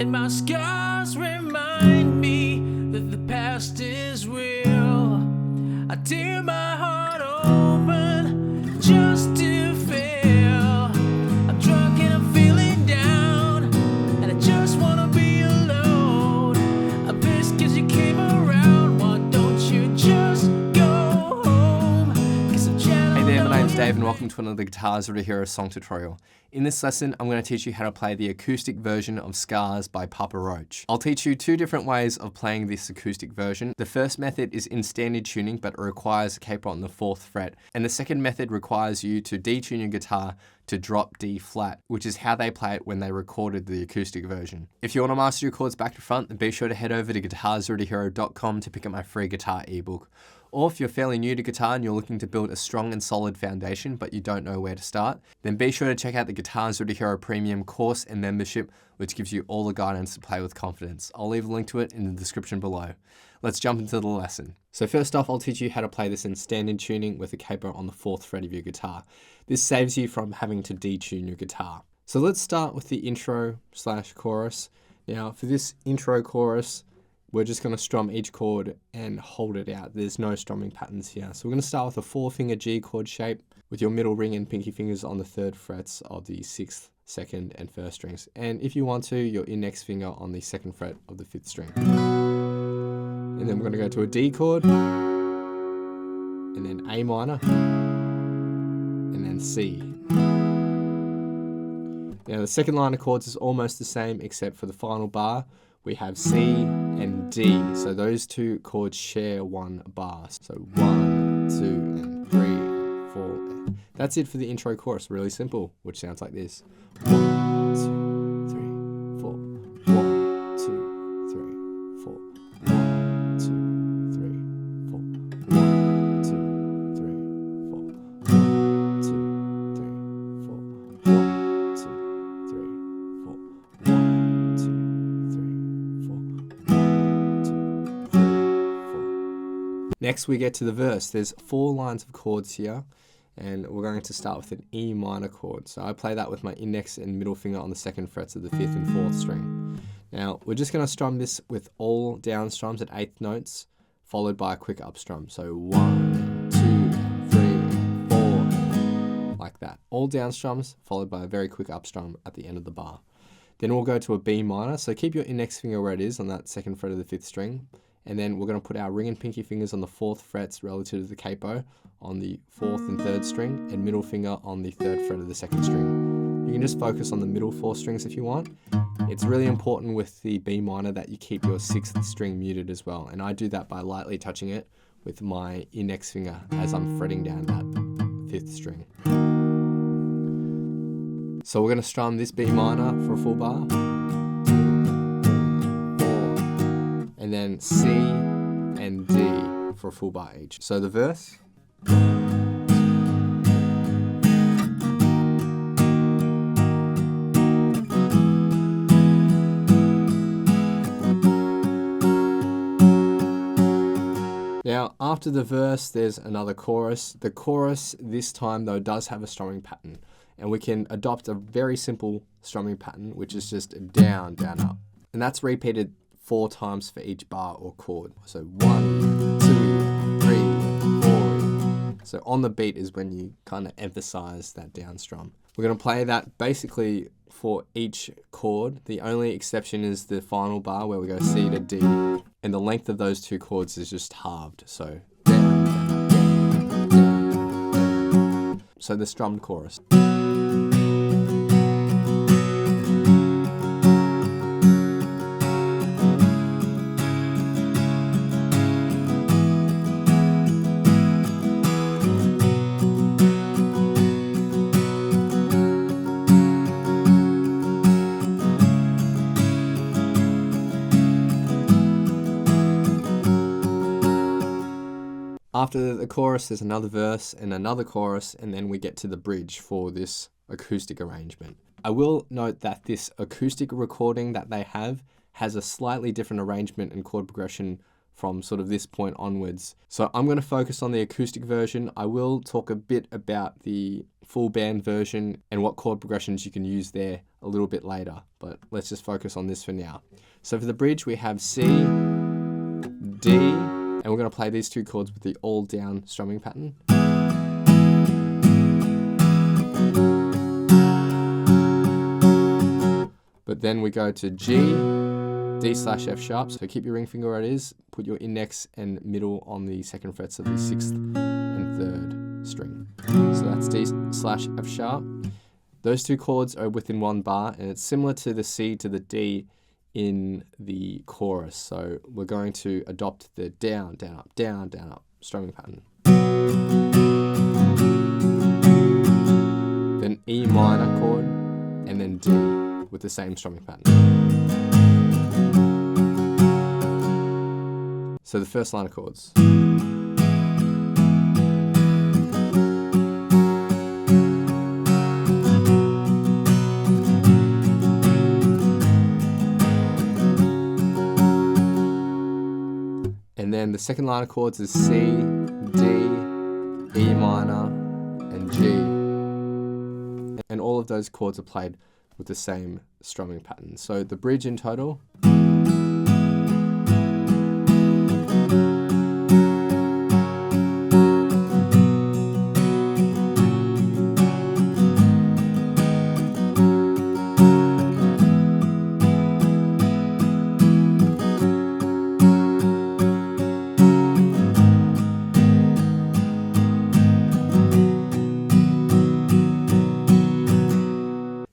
and my scars remind me that the past is real. I tear my heart open just to fail. I'm drunk and I'm feeling down, and I just wanna be alone. I'm pissed 'cause you came around. Why don't you just go home? 'Cause I'm Hey there, my name's Dave and welcome to another Guitars Root to Hero song tutorial. In this lesson, I'm going to teach you how to play the acoustic version of Scars by Papa Roach. I'll teach you two different ways of playing this acoustic version. The first method is in standard tuning, but it requires a capo on the 4th fret. And the second method requires you to detune your guitar to drop D flat, which is how they play it when they recorded the acoustic version. If you want to master your chords back to front, then be sure to head over to guitarsrootohero.com to pick up my free guitar ebook. Or if you're fairly new to guitar and you're looking to build a strong and solid foundation, but you don't know where to start, then be sure to check out the Guitars Root to Hero Premium course and membership, which gives you all the guidance to play with confidence. I'll leave a link to it in the description below. Let's jump into the lesson. So first off, I'll teach you how to play this in standard tuning with a capo on the 4th fret of your guitar. This saves you from having to detune your guitar. So let's start with the intro/chorus. Now for this intro chorus, we're just going to strum each chord and hold it out. There's no strumming patterns here. So we're going to start with a 4-finger G chord shape with your middle ring and pinky fingers on the 3rd frets of the 6th, 2nd, and 1st strings. And if you want to, your index finger on the 2nd fret of the 5th string. And then we're going to go to a D chord, and then A minor, and then C. Now the second line of chords is almost the same except for the final bar. We have C and D, so those two chords share one bar. So 1, 2, and 3, and 4. That's it for the intro chorus, really simple, which sounds like this. 1, 2, 3, 4. 1, 2, 3, 4. 1, 2, 3, 4. 1, 2, 3, 4. 1, 2, 3, 4. 1, 2, 3, 4. 1, 2, 3, 4. 1, 2, 3, 4. Next we get to the verse. There's 4 lines of chords here, and we're going to start with an E minor chord. So I play that with my index and middle finger on the 2nd frets of the 5th and 4th string. Now we're just going to strum this with all down strums at 8th notes, followed by a quick up strum. So 1, 2, 3, 4, like that. All down strums, followed by a very quick up strum at the end of the bar. Then we'll go to a B minor. So keep your index finger where it is on that 2nd fret of the 5th string. And then we're going to put our ring and pinky fingers on the 4th frets relative to the capo on the 4th and 3rd string, and middle finger on the 3rd fret of the 2nd string. You can just focus on the middle 4 strings if you want. It's really important with the B minor that you keep your 6th string muted as well. And I do that by lightly touching it with my index finger as I'm fretting down that 5th string. So we're going to strum this B minor for a full bar. And then C and D for a full bar each. So the verse. Now after the verse there's another chorus. The chorus this time though does have a strumming pattern, and we can adopt a very simple strumming pattern which is just down, down, up. And that's repeated 4 times for each bar or chord. So 1, 2, 3, 4. So on the beat is when you kind of emphasize that down strum. We're going to play that basically for each chord. The only exception is the final bar where we go C to D, and the length of those 2 chords is just halved. So down, down, down, down, down. So the strummed chorus. After the chorus, there's another verse and another chorus, and then we get to the bridge for this acoustic arrangement. I will note that this acoustic recording that they have has a slightly different arrangement and chord progression from sort of this point onwards. So I'm going to focus on the acoustic version. I will talk a bit about the full band version and what chord progressions you can use there a little bit later, but let's just focus on this for now. So for the bridge, we have C, D, and we're going to play these two chords with the all down strumming pattern. But then we go to G, D/F sharp. So keep your ring finger where it is. Put your index and middle on the second frets of the 6th and 3rd string. So that's D/F sharp. Those two chords are within one bar, and it's similar to the C to the D in the chorus. So we're going to adopt the down, down, up, down, down, up strumming pattern. Then E minor chord, and then D with the same strumming pattern. So the first line of chords. And then the second line of chords is C, D, E minor, and G. And all of those chords are played with the same strumming pattern. So the bridge in total.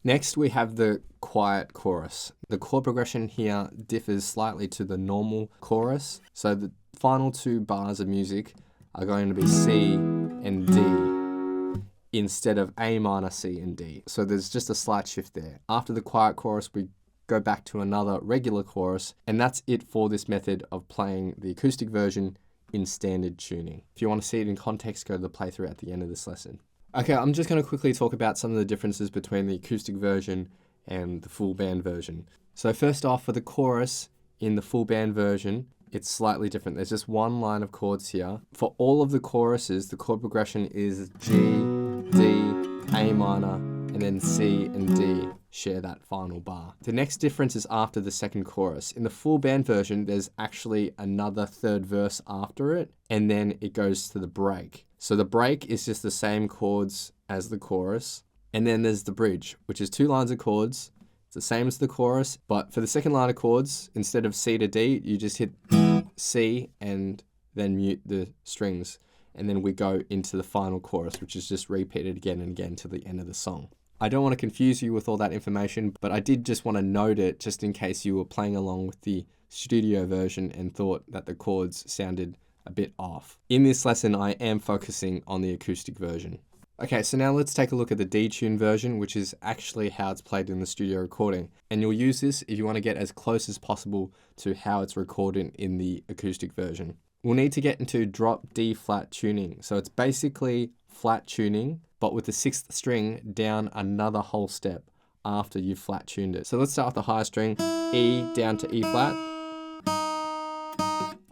Next, we have the quiet chorus. The chord progression here differs slightly to the normal chorus. So the final two bars of music are going to be C and D instead of A minor, C, and D. So there's just a slight shift there. After the quiet chorus, we go back to another regular chorus, and that's it for this method of playing the acoustic version in standard tuning. If you want to see it in context, go to the playthrough at the end of this lesson. Okay, I'm just going to quickly talk about some of the differences between the acoustic version and the full band version. So first off, for the chorus in the full band version, it's slightly different. There's just one line of chords here. For all of the choruses, the chord progression is G, D, A minor, and then C and D share that final bar. The next difference is after the second chorus. In the full band version, there's actually another third verse after it, and then it goes to the break. So the break is just the same chords as the chorus. And then there's the bridge, which is two lines of chords. It's the same as the chorus, but for the second line of chords, instead of C to D, you just hit C and then mute the strings. And then we go into the final chorus, which is just repeated again and again to the end of the song. I don't want to confuse you with all that information, but I did just want to note it just in case you were playing along with the studio version and thought that the chords sounded a bit off. In this lesson, I am focusing on the acoustic version. Okay, so now let's take a look at the detuned version, which is actually how it's played in the studio recording. And you'll use this if you want to get as close as possible to how it's recorded in the acoustic version. We'll need to get into drop D flat tuning. So it's basically flat tuning, but with the 6th string down another whole step after you've flat tuned it. So let's start with the high string, E down to E flat,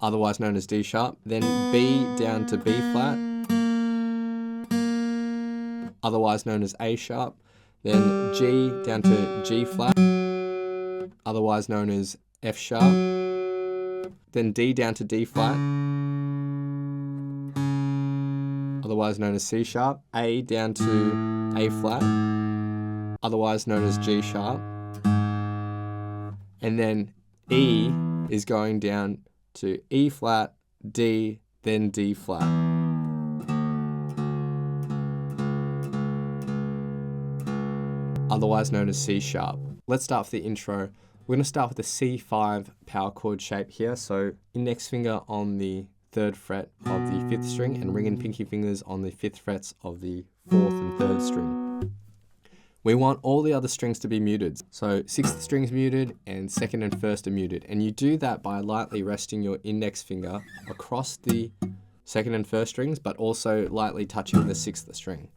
otherwise known as D sharp, then B down to B flat, otherwise known as A sharp, then G down to G flat, otherwise known as F sharp, then D down to D flat, otherwise known as C sharp, A down to A flat, otherwise known as G sharp, and then E is going down to E flat, D, then D flat. Otherwise known as C sharp. Let's start with the intro. We're going to start with the C5 power chord shape here. So index finger on the 3rd fret of the 5th string and ring and pinky fingers on the 5th frets of the 4th and 3rd string. We want all the other strings to be muted. So 6th string's muted and 2nd and 1st are muted. And you do that by lightly resting your index finger across the 2nd and 1st strings, but also lightly touching the 6th string.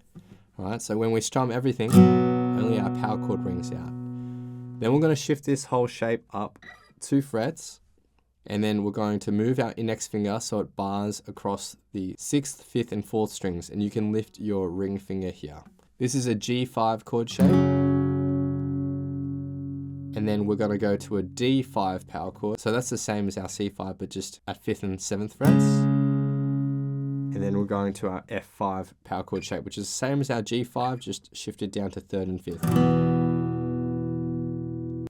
All right, so when we strum everything, only our power chord rings out. Then we're going to shift this whole shape up 2 frets And then we're going to move our index finger so it bars across the 6th, 5th, and 4th strings, and you can lift your ring finger here. This is a G5 chord shape. And then we're going to go to a D5 power chord. So that's the same as our C5, but just at 5th and 7th frets. And then we're going to our F5 power chord shape, which is the same as our G5, just shifted down to 3rd and 5th.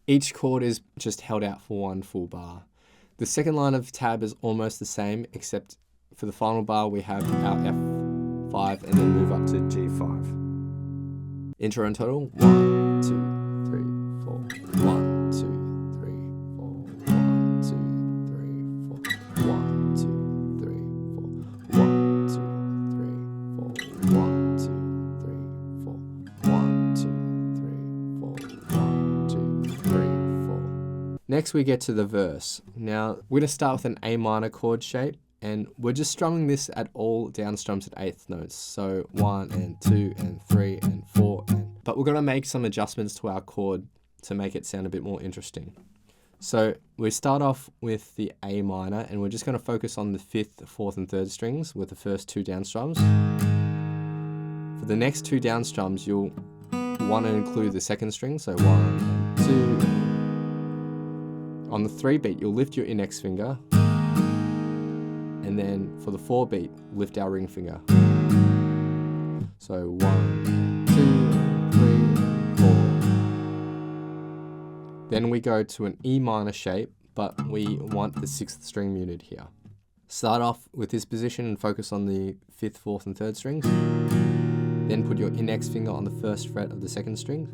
Each chord is just held out for one full bar. The second line of tab is almost the same, except for the final bar we have our F5 and then move up to G5. Intro and total, 1, 2, 3, 4. 1, 2, 3, 4. 1, 2, 3, 4. 1, 2, 3, 4. 1, 2, 3, 4. 1, 2, 3, 4. 1, 2, 3, 4. 1, 2, 3, 4. Next we get to the verse. Now we're going to start with an A minor chord shape, and we're just strumming this at all down strums at 8th notes. So 1 and 2 and 3 and 4 but we're going to make some adjustments to our chord to make it sound a bit more interesting. So we start off with the A minor, and we're just going to focus on the 5th, 4th, and 3rd strings with the first 2 down strums. For the next 2 down strums, you'll want to include the 2nd string, so 1 and 2. On the 3 beat, you'll lift your index finger, and then for the 4 beat, lift our ring finger. So 1, 2, 3, 4. Then we go to an E minor shape, but we want the 6th string muted here. Start off with this position and focus on the 5th, 4th, and 3rd strings. Then put your index finger on the 1st fret of the 2nd string.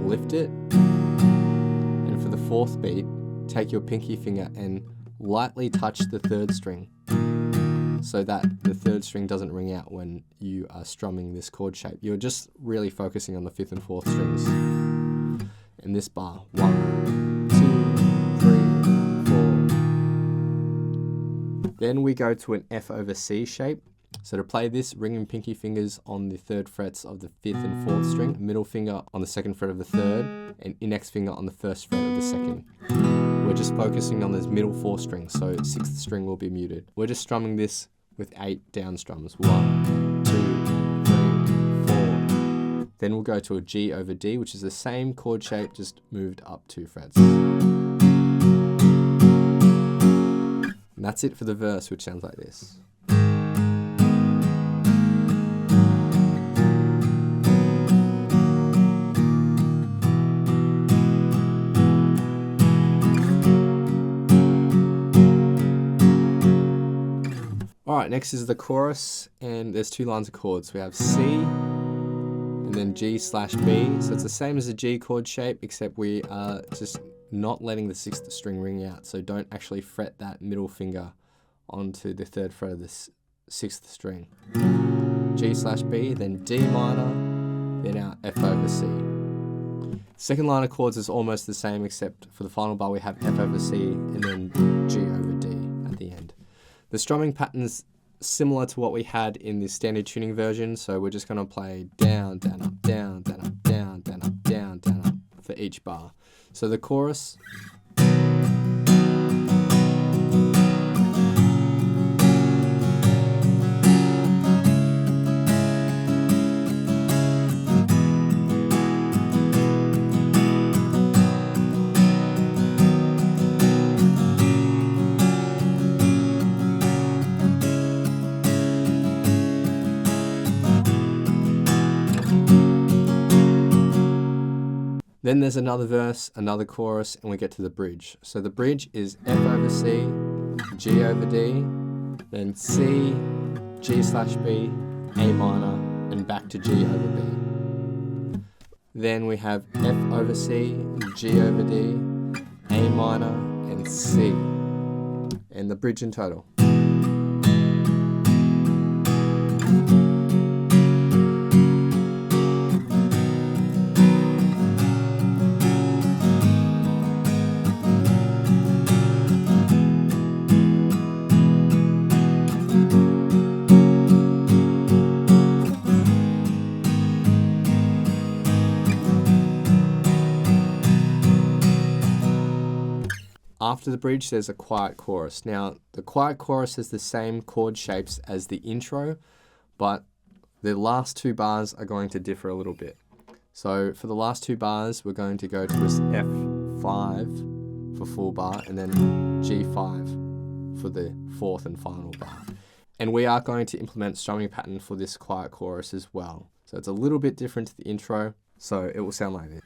Lift it. And for the 4th beat, take your pinky finger and lightly touch the 3rd string so that the 3rd string doesn't ring out when you are strumming this chord shape. You're just really focusing on the 5th and 4th strings in this bar. 1, 2, 3, 4. Then we go to an F over C shape. So to play this, ring and pinky fingers on the 3rd frets of the 5th and 4th string, middle finger on the 2nd fret of the 3rd, and index finger on the 1st fret of the 2nd. We're just focusing on those middle 4 strings, so 6th string will be muted. We're just strumming this with 8 down strums. 1, 2, 3, 4. Then we'll go to a G over D, which is the same chord shape, just moved up 2 frets. And that's it for the verse, which sounds like this. Alright, next is the chorus, and there's 2 lines of chords. We have C, and then G/B, so it's the same as a G chord shape, except we are just not letting the 6th string ring out, so don't actually fret that middle finger onto the 3rd fret of the 6th string. G/B, then D minor, then our F over C. Second line of chords is almost the same, except for the final bar we have F over C, and then G over D at the end. The strumming pattern's similar to what we had in the standard tuning version, so we're just going to play down, down, up, down, down, up, down, down, up, down, down, up for each bar. So the chorus. Then there's another verse, another chorus, and we get to the bridge. So the bridge is F over C, G over D, then C, G/B, A minor, and back to G over B. Then we have F over C, G over D, A minor, and C. And the bridge in total. After the bridge, there's a quiet chorus. Now, the quiet chorus has the same chord shapes as the intro, but the last 2 bars are going to differ a little bit. So for the last 2 bars, we're going to go to this F5 for full bar, and then G5 for the 4th and final bar. And we are going to implement strumming pattern for this quiet chorus as well. So it's a little bit different to the intro, so it will sound like this.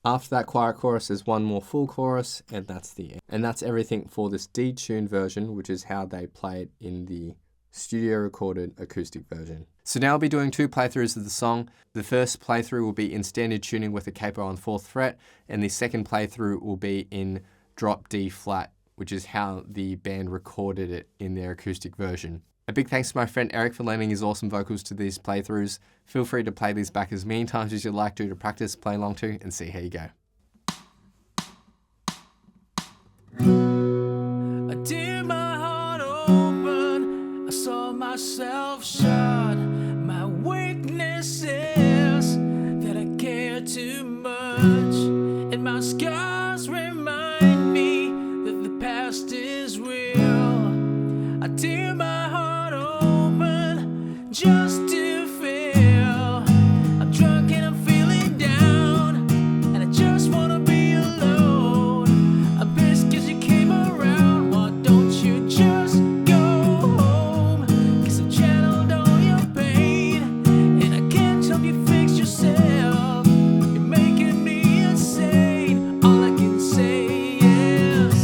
After that quiet chorus, there's one more full chorus, and that's the end. And that's everything for this detuned version, which is how they play it in the studio recorded acoustic version. So now I'll be doing 2 playthroughs of the song. The first playthrough will be in standard tuning with a capo on 4th fret, and the second playthrough will be in drop D flat, which is how the band recorded it in their acoustic version. A big thanks to my friend Eric for lending his awesome vocals to these playthroughs. Feel free to play these back as many times as you'd like to practice, play along to, and see how you go. I did my heart open, I saw myself shut. My weakness is that I care too much, and my scars remind me that the past is real. I did my heart open just to feel. I'm drunk and I'm feeling down, and I just wanna be alone. I miss 'cause you came around. Why don't you just go home? 'Cause I've channeled all your pain, and I can't help you fix yourself. You're making me insane. All I can say is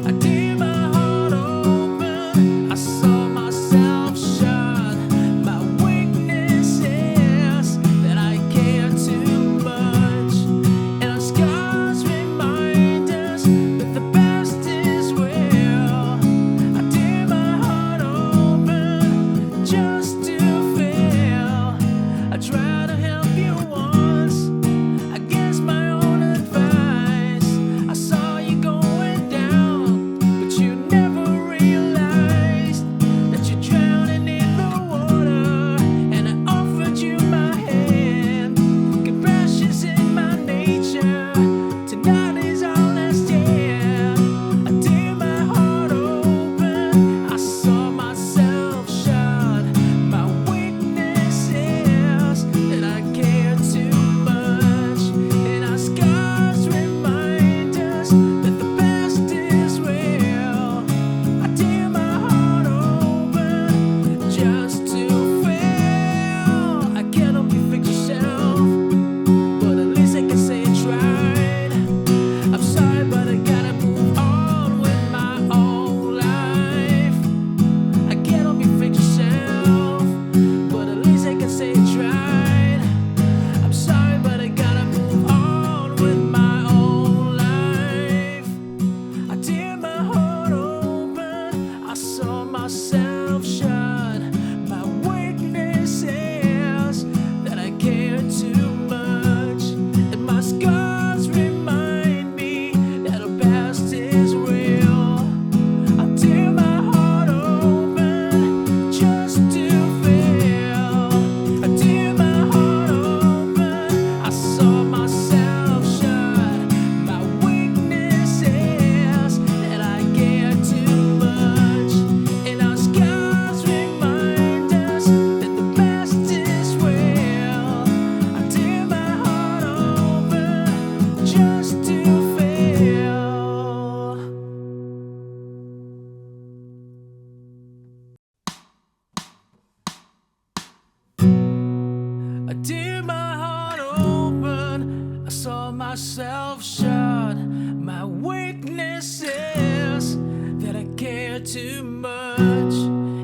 I did my heart open, I saw myself shut. My weakness is that I care too much, and our scars remind us that the best is real. I did my heart open just to feel. I tried to help you once, against my own advice. I saw you going down, but you never realized that you're drowning in the water. And I offered you my hand. Compassion's in my nature. Tonight is our last stand. I did my heart open, I saw myself shut. My weakness is that I care too much, and our scars remind us that the best is real. I did my heart open just to feel. I can't help you fix yourself, but at least I can say I tried. I'm sorry, but I gotta move on with my own life. I can't help you fix yourself, but at least I can say I tried. I'm sorry, but I gotta move on with my own life. I did my heart open, I saw myself shut. My weakness is that I care too much, and my scars remind me that our past is real. I did my heart open just to feel. I did my heart open, I saw myself shut. My weakness is that I care too much, and our scars remind us that the best is real. I did my heart open just to feel. I did my heart open, I saw myself shut. My weakness is that I care too much,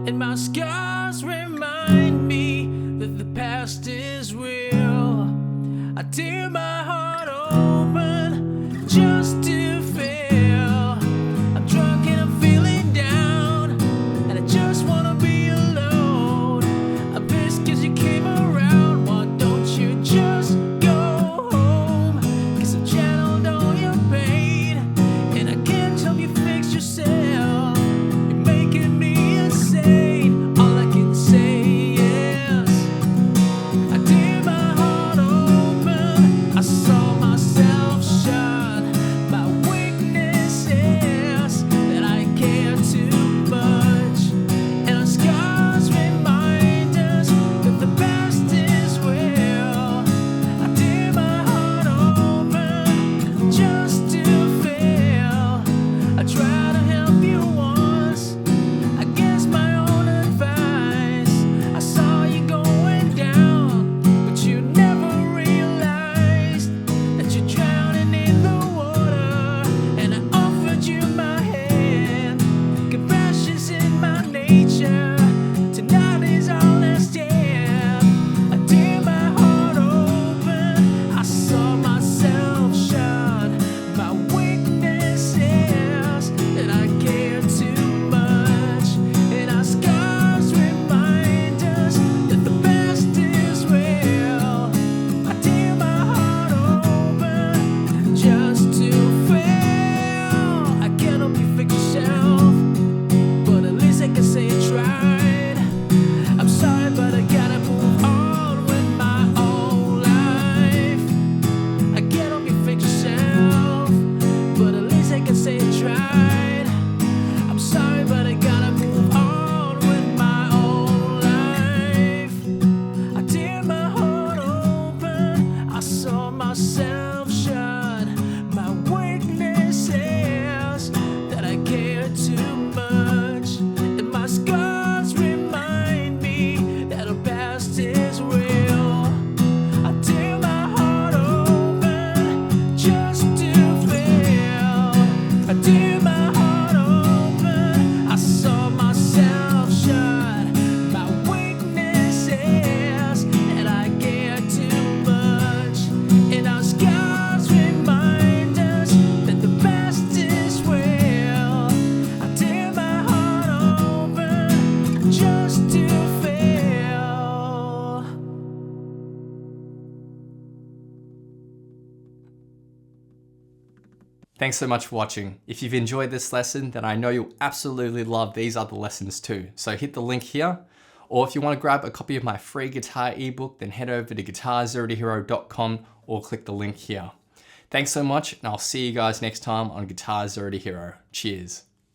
and my scars remind me that the past is real. I did my heart open just to feel. I'm drunk and I'm feeling down, and I just wanna be alone. Thanks so much for watching. If you've enjoyed this lesson, then I know you'll absolutely love these other lessons too. So hit the link here. Or if you want to grab a copy of my free guitar ebook, then head over to guitarzerotohero.com or click the link here. Thanks so much, and I'll see you guys next time on Guitar Zero to Hero. Cheers.